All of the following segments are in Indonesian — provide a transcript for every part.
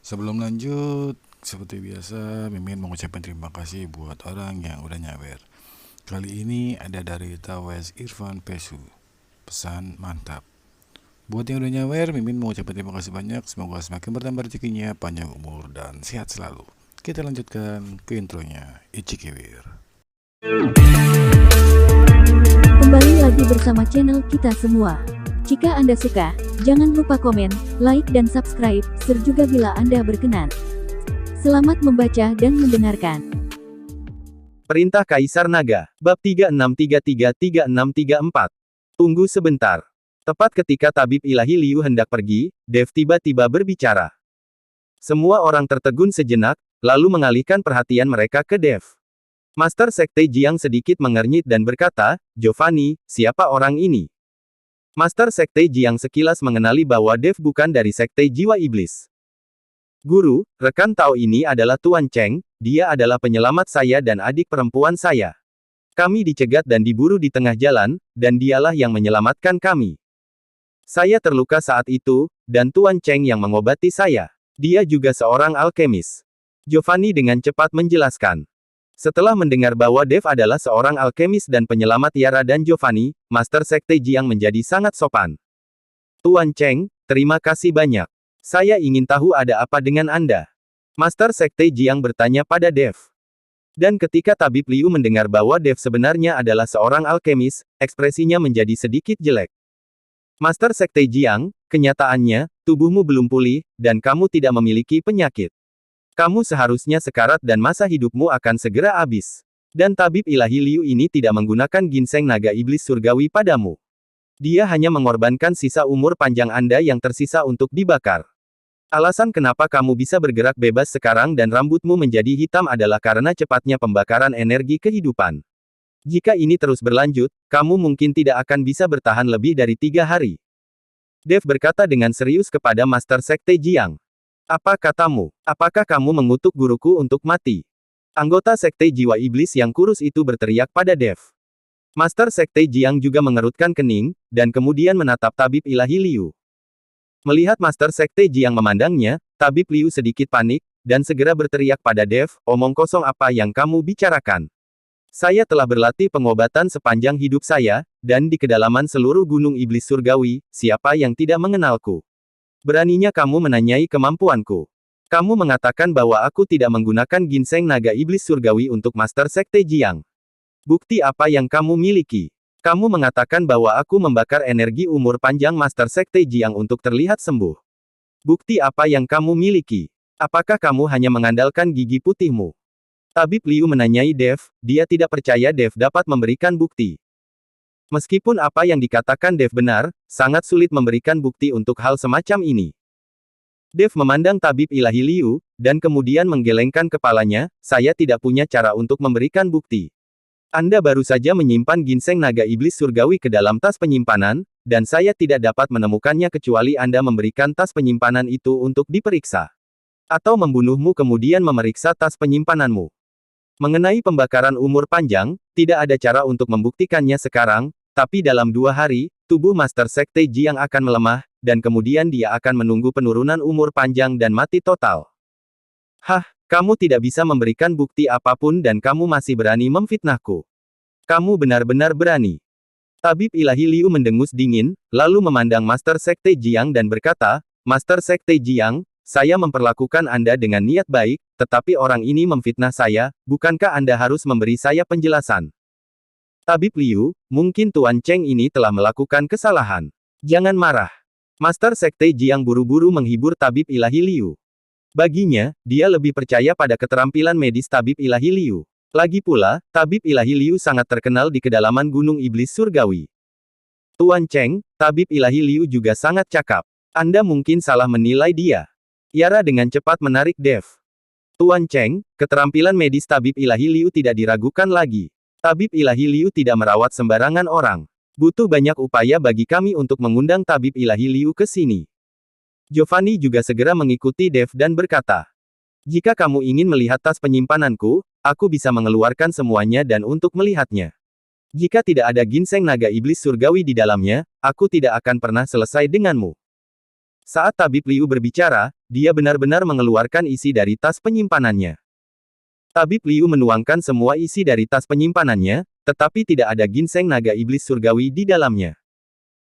Sebelum lanjut, seperti biasa, Mimin mengucapkan terima kasih buat orang yang udah nyawer. Kali ini ada dari Tawes Irfan Pesu. Pesan mantap. Buat yang udah nyawer, Mimin mengucapkan terima kasih banyak. Semoga semakin bertambah rezekinya, panjang umur, dan sehat selalu. Kita lanjutkan ke intronya. Ichikiwir. Kembali lagi bersama channel kita semua. Jika Anda suka, jangan lupa komen, like dan subscribe, serta bila Anda berkenan. Selamat membaca dan mendengarkan. Perintah Kaisar Naga, Bab 3633-3634. Tunggu sebentar. Tepat ketika tabib ilahi Liu hendak pergi, Dev tiba-tiba berbicara. Semua orang tertegun sejenak, lalu mengalihkan perhatian mereka ke Dev. Master Sekte Jiang sedikit mengernyit dan berkata, "Giovanni, siapa orang ini?" Master Sekte Jiang sekilas mengenali bahwa Dev bukan dari Sekte Jiwa Iblis. "Guru, rekan Tao ini adalah Tuan Cheng, dia adalah penyelamat saya dan adik perempuan saya. Kami dicegat dan diburu di tengah jalan, dan dialah yang menyelamatkan kami. Saya terluka saat itu, dan Tuan Cheng yang mengobati saya. Dia juga seorang alkemis." Giovanni dengan cepat menjelaskan. Setelah mendengar bahwa Dev adalah seorang alkemis dan penyelamat Yara dan Giovanni, Master Sekte Jiang menjadi sangat sopan. "Tuan Cheng, terima kasih banyak. Saya ingin tahu ada apa dengan Anda?" Master Sekte Jiang bertanya pada Dev. Dan ketika Tabib Liu mendengar bahwa Dev sebenarnya adalah seorang alkemis, ekspresinya menjadi sedikit jelek. "Master Sekte Jiang, kenyataannya, tubuhmu belum pulih, dan kamu tidak memiliki penyakit. Kamu seharusnya sekarat dan masa hidupmu akan segera habis. Dan Tabib Ilahi Liu ini tidak menggunakan ginseng naga iblis surgawi padamu. Dia hanya mengorbankan sisa umur panjang Anda yang tersisa untuk dibakar. Alasan kenapa kamu bisa bergerak bebas sekarang dan rambutmu menjadi hitam adalah karena cepatnya pembakaran energi kehidupan. Jika ini terus berlanjut, kamu mungkin tidak akan bisa bertahan lebih dari 3 hari. Dev berkata dengan serius kepada Master Sekte Jiang. "Apa katamu? Apakah kamu mengutuk guruku untuk mati?" Anggota Sekte Jiwa Iblis yang kurus itu berteriak pada Dev. Master Sekte Jiang juga mengerutkan kening, dan kemudian menatap Tabib Ilahi Liu. Melihat Master Sekte Jiang memandangnya, Tabib Liu sedikit panik, dan segera berteriak pada Dev, "Omong kosong apa yang kamu bicarakan? Saya telah berlatih pengobatan sepanjang hidup saya, dan di kedalaman seluruh gunung iblis surgawi, siapa yang tidak mengenalku? Beraninya kamu menanyai kemampuanku. Kamu mengatakan bahwa aku tidak menggunakan ginseng naga iblis surgawi untuk Master Sekte Jiang. Bukti apa yang kamu miliki? Kamu mengatakan bahwa aku membakar energi umur panjang Master Sekte Jiang untuk terlihat sembuh. Bukti apa yang kamu miliki? Apakah kamu hanya mengandalkan gigi putihmu?" Tabib Liu menanyai Dev, dia tidak percaya Dev dapat memberikan bukti. Meskipun apa yang dikatakan Dev benar, sangat sulit memberikan bukti untuk hal semacam ini. Dev memandang Tabib Ilahi Liu, dan kemudian menggelengkan kepalanya, "Saya tidak punya cara untuk memberikan bukti. Anda baru saja menyimpan ginseng naga iblis surgawi ke dalam tas penyimpanan, dan saya tidak dapat menemukannya kecuali Anda memberikan tas penyimpanan itu untuk diperiksa. Atau membunuhmu kemudian memeriksa tas penyimpananmu. Mengenai pembakaran umur panjang, tidak ada cara untuk membuktikannya sekarang, tapi dalam 2 hari, tubuh Master Sekte Jiang akan melemah, dan kemudian dia akan menunggu penurunan umur panjang dan mati total." "Hah, kamu tidak bisa memberikan bukti apapun dan kamu masih berani memfitnahku. Kamu benar-benar berani." Tabib Ilahi Liu mendengus dingin, lalu memandang Master Sekte Jiang dan berkata, "Master Sekte Jiang, saya memperlakukan Anda dengan niat baik, tetapi orang ini memfitnah saya, bukankah Anda harus memberi saya penjelasan?" "Tabib Liu, mungkin Tuan Cheng ini telah melakukan kesalahan. Jangan marah." Master Sekte Jiang buru-buru menghibur Tabib Ilahi Liu. Baginya, dia lebih percaya pada keterampilan medis Tabib Ilahi Liu. Lagi pula, Tabib Ilahi Liu sangat terkenal di kedalaman Gunung Iblis Surgawi. "Tuan Cheng, Tabib Ilahi Liu juga sangat cakap. Anda mungkin salah menilai dia." Yara dengan cepat menarik Dev. "Tuan Cheng, keterampilan medis Tabib Ilahi Liu tidak diragukan lagi. Tabib Ilahi Liu tidak merawat sembarangan orang. Butuh banyak upaya bagi kami untuk mengundang Tabib Ilahi Liu ke sini." Giovanni juga segera mengikuti Dev dan berkata, "Jika kamu ingin melihat tas penyimpananku, aku bisa mengeluarkan semuanya dan untuk melihatnya. Jika tidak ada ginseng naga iblis surgawi di dalamnya, aku tidak akan pernah selesai denganmu." Saat tabib Liu berbicara, dia benar-benar mengeluarkan isi dari tas penyimpanannya. Tabib Liu menuangkan semua isi dari tas penyimpanannya, tetapi tidak ada ginseng naga iblis surgawi di dalamnya.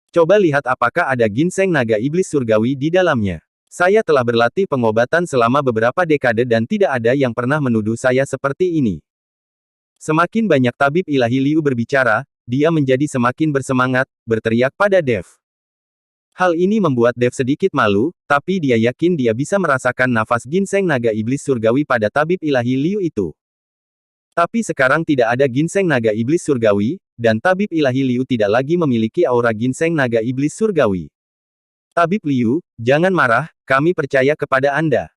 Coba lihat apakah ada ginseng naga iblis surgawi di dalamnya. Saya telah berlatih pengobatan selama beberapa dekade dan tidak ada yang pernah menuduh saya seperti ini. Semakin banyak tabib ilahi Liu berbicara, dia menjadi semakin bersemangat, berteriak pada Dev. Hal ini membuat Dev sedikit malu, tapi dia yakin dia bisa merasakan nafas ginseng naga iblis surgawi pada tabib ilahi Liu itu. Tapi sekarang tidak ada ginseng naga iblis surgawi, dan tabib ilahi Liu tidak lagi memiliki aura ginseng naga iblis surgawi. Tabib Liu, jangan marah, kami percaya kepada Anda.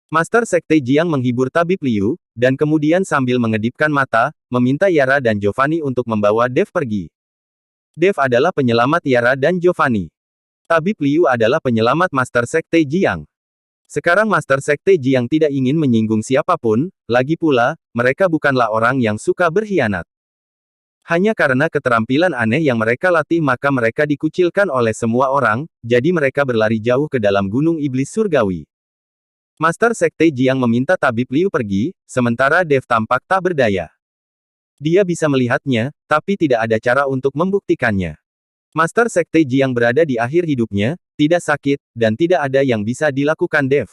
Master Sekte Jiang menghibur tabib Liu, dan kemudian sambil mengedipkan mata, meminta Yara dan Giovanni untuk membawa Dev pergi. Dev adalah penyelamat Yara dan Giovanni. Tabib Liu adalah penyelamat Master Sekte Jiang. Sekarang Master Sekte Jiang tidak ingin menyinggung siapapun, lagi pula, mereka bukanlah orang yang suka berkhianat. Hanya karena keterampilan aneh yang mereka latih maka mereka dikucilkan oleh semua orang, jadi mereka berlari jauh ke dalam gunung iblis surgawi. Master Sekte Jiang meminta Tabib Liu pergi, sementara Dev tampak tak berdaya. Dia bisa melihatnya, tapi tidak ada cara untuk membuktikannya. Master Sekte Jiang berada di akhir hidupnya, tidak sakit, dan tidak ada yang bisa dilakukan Dev.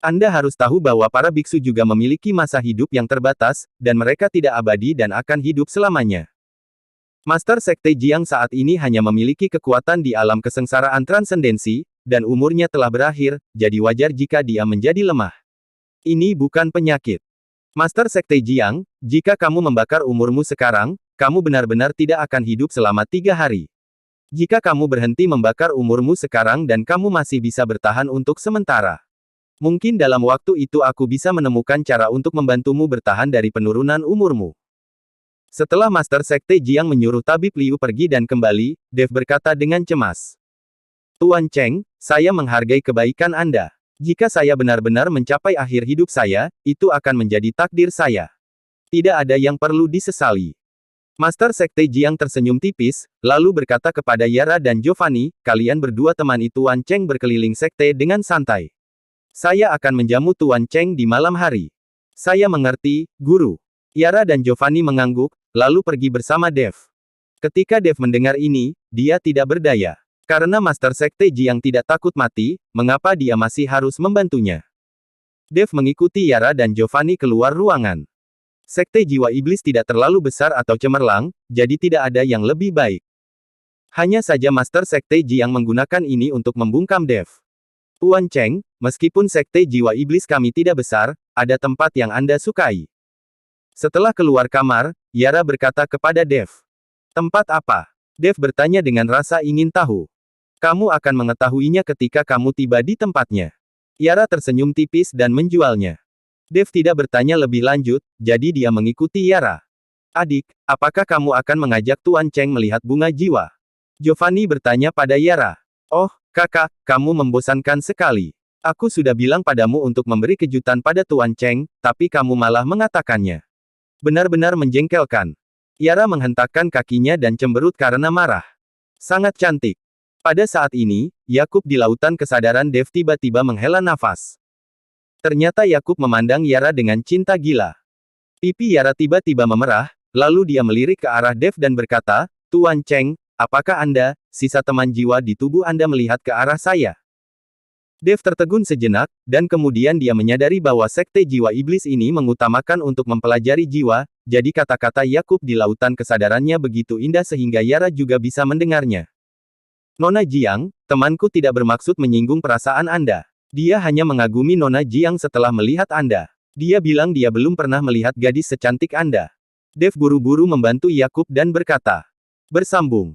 Anda harus tahu bahwa para biksu juga memiliki masa hidup yang terbatas, dan mereka tidak abadi dan akan hidup selamanya. Master Sekte Jiang saat ini hanya memiliki kekuatan di alam kesengsaraan transendensi, dan umurnya telah berakhir, jadi wajar jika dia menjadi lemah. Ini bukan penyakit. Master Sekte Jiang, jika kamu membakar umurmu sekarang, kamu benar-benar tidak akan hidup selama 3 hari. Jika kamu berhenti membakar umurmu sekarang dan kamu masih bisa bertahan untuk sementara. Mungkin dalam waktu itu aku bisa menemukan cara untuk membantumu bertahan dari penurunan umurmu. Setelah Master Sekte Jiang menyuruh Tabib Liu pergi dan kembali, Dev berkata dengan cemas. Tuan Cheng, saya menghargai kebaikan Anda. Jika saya benar-benar mencapai akhir hidup saya, itu akan menjadi takdir saya. Tidak ada yang perlu disesali. Master Sekte Jiang tersenyum tipis, lalu berkata kepada Yara dan Giovanni, kalian berdua temani Tuan Cheng berkeliling sekte dengan santai. Saya akan menjamu Tuan Cheng di malam hari. Saya mengerti, Guru. Yara dan Giovanni mengangguk, lalu pergi bersama Dev. Ketika Dev mendengar ini, dia tidak berdaya. Karena Master Sekte Jiang tidak takut mati, mengapa dia masih harus membantunya? Dev mengikuti Yara dan Giovanni keluar ruangan. Sekte jiwa iblis tidak terlalu besar atau cemerlang, jadi tidak ada yang lebih baik. Hanya saja Master Sekte Jiang menggunakan ini untuk membungkam Dev. Tuan Cheng, meskipun Sekte jiwa iblis kami tidak besar, ada tempat yang Anda sukai. Setelah keluar kamar, Yara berkata kepada Dev. Tempat apa? Dev bertanya dengan rasa ingin tahu. Kamu akan mengetahuinya ketika kamu tiba di tempatnya. Yara tersenyum tipis dan menjualnya. Dev tidak bertanya lebih lanjut, jadi dia mengikuti Yara. Adik, apakah kamu akan mengajak Tuan Cheng melihat bunga jiwa? Giovanni bertanya pada Yara. Oh, kakak, kamu membosankan sekali. Aku sudah bilang padamu untuk memberi kejutan pada Tuan Cheng, tapi kamu malah mengatakannya. Benar-benar menjengkelkan. Yara menghentakkan kakinya dan cemberut karena marah. Sangat cantik. Pada saat ini, Yakub di lautan kesadaran Dev tiba-tiba menghela nafas. Ternyata Yakub memandang Yara dengan cinta gila. Pipi Yara tiba-tiba memerah, lalu dia melirik ke arah Dev dan berkata, Tuan Cheng, apakah Anda, sisa teman jiwa di tubuh Anda melihat ke arah saya? Dev tertegun sejenak, dan kemudian dia menyadari bahwa sekte jiwa iblis ini mengutamakan untuk mempelajari jiwa, jadi kata-kata Yakub di lautan kesadarannya begitu indah sehingga Yara juga bisa mendengarnya. Nona Jiang, temanku tidak bermaksud menyinggung perasaan Anda. Dia hanya mengagumi Nona Jiang setelah melihat Anda. Dia bilang dia belum pernah melihat gadis secantik Anda. Dev buru-buru membantu Yakub dan berkata. Bersambung.